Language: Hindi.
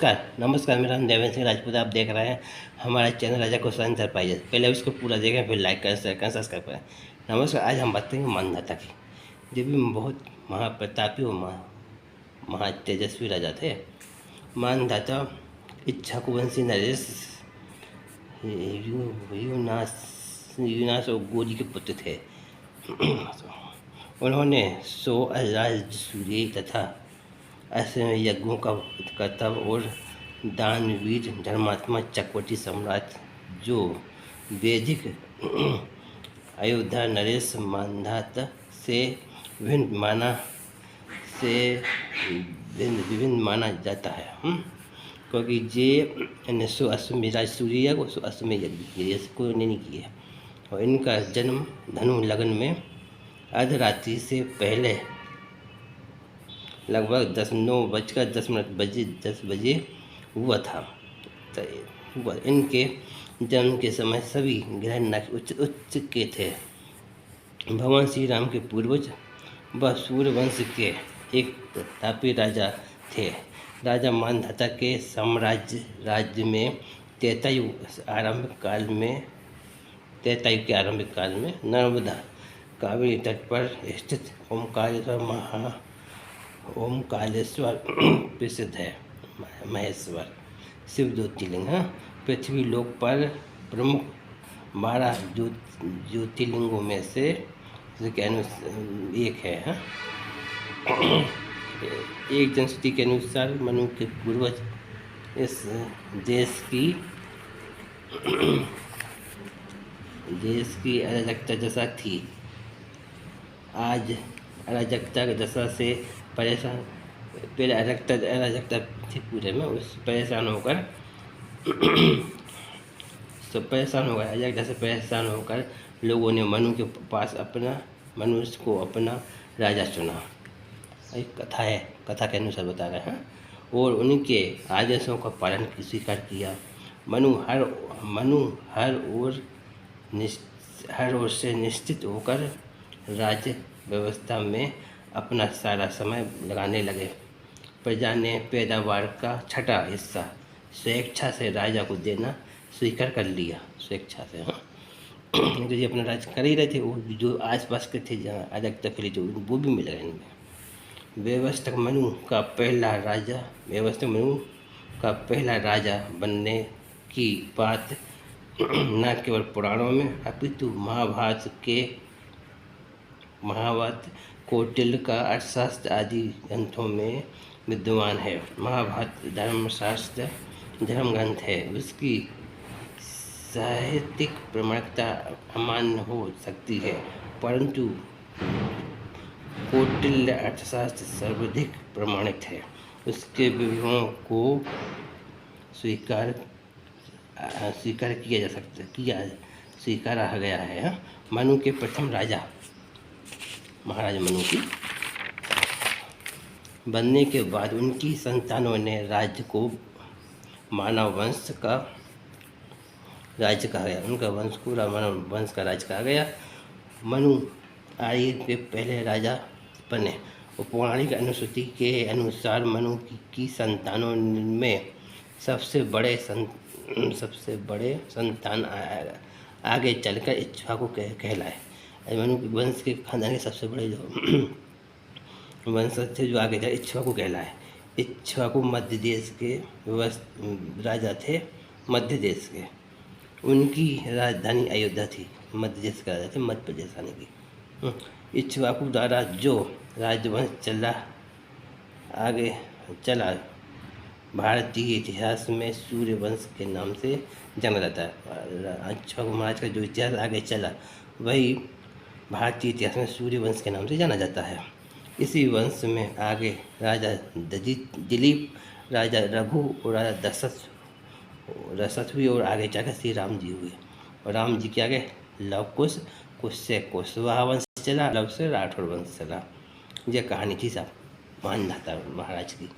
नमस्कार मेरा नाम देवेंद्र सिंह राजपूत। आप देख रहे हैं हमारा चैनल राजा क्वेश्चन आंसर पाइए। पहले उसको पूरा देखें, फिर लाइक करें, शेयर करें, सब्सक्राइब करें। नमस्कार, आज हम बात करेंगे मानधाता की। जो भी बहुत महाप्रतापी और महातेजस्वी राजा थे। मानधाता इक्ष्वाकुवंशी नरेश यूनास और गोरी के पुत्र थे। उन्होंने 100 राजसूय तथा ऐसे यज्ञों का कर्तव्य और दानवीर धर्मात्मा चक्रवर्ती सम्राट जो वैदिक अयोध्या नरेश मानधाता से विभिन्न माना जाता है। क्योंकि ये 100 अश्वमेध राजसूय को 100 अश्वमेध यज्ञ को नहीं किए। और इनका जन्म धनु लगन में अर्धरात्रि से पहले लगभग 9:10 बजे हुआ था। इनके जन्म के समय सभी ग्रह उच्च के थे। भगवान श्री राम के पूर्वज व सूर्यवंश के एक प्रतापी राजा थे। राजा मानधाता के राज्य में त्रेतायु के आरंभिक काल में नर्मदा कावेरी तट पर स्थित ओमकारेश्वर प्रसिद्ध है। महेश्वर शिव ज्योतिर्लिंग पृथ्वी लोक पर प्रमुख 12 ज्योतिर्लिंगों में से एक है। एक जनश्रुति के अनुसार मनु के पूर्वज इस देश की अराजकता दशा थी। आज अराजकता की दशा से परेशान पहले अराजकता थी पूरे में, उस परेशान होकर अराजकता से परेशान होकर लोगों ने मनु के पास मनुष्य को अपना राजा चुना। एक कथा है, कथा के अनुसार बता रहे हैं। और उनके आदेशों का पालन स्वीकार किया। मनु हर ओर से निश्चित होकर राज्य व्यवस्था में अपना सारा समय लगाने लगे। प्रजा ने पैदावार का 6ठा हिस्सा स्वेच्छा से राजा को देना स्वीकार कर लिया। स्वेच्छा से तो ये अपना राज्य कर ही रहे थे। वो जो आसपास के थे जहाँ अराजकता फैली थी वो भी मिल रहे इनमें। व्यवस्थक मनु का पहला राजा बनने की बात न केवल पुराणों में अपितु महाभारत कौटिल्य का अर्थशास्त्र आदि ग्रंथों में विद्यमान है। महाभारत धर्मशास्त्र धर्म ग्रंथ है। उसकी साहित्यिक प्रमाणिकता अमान्य हो सकती है, परंतु कौटिल्य अर्थशास्त्र सर्वाधिक प्रमाणित है। उसके विवरणों को स्वीकारा गया है। मनु के प्रथम राजा महाराजा मनु की बनने के बाद उनकी संतानों ने राज्य को मानव वंश का राज्य कहा गया। उनका वंश को मानव वंश का राज्य कहा गया। मनु आर्य के पहले राजा बने। और पौराणिक अनुश्रुति के अनुसार मनु की संतानों में सबसे बड़े संतान आगे चलकर इक्ष्वाकु कहलाए। मनु के वंश के खानदान के सबसे बड़े जो वंश थे जो आगे चले इक्ष्वाकु कहलाए। इक्ष्वाकु मध्य देश के राजा थे। मध्य देश के उनकी राजधानी अयोध्या थी। मध्य देश का राजा थे, मध्य प्रदेश आने की। इक्ष्वाकु द्वारा जो राजवंश आगे चला भारतीय इतिहास में सूर्यवंश के नाम से जाना जाता है। इक्ष्वाकु महाराज का जो इतिहास आगे चला वही भारतीय इतिहास में सूर्यवंश के नाम से जाना जाता है। इसी वंश में आगे राजा दिलीप, राजा रघु और राजा दशरथ हुए। और आगे जाकर श्री राम जी हुए। और राम जी के आगे लव कुश से कुशवाहा वंश चला, लव से राठौर वंश चला। यह कहानी थी साहब मानधाता महाराज की।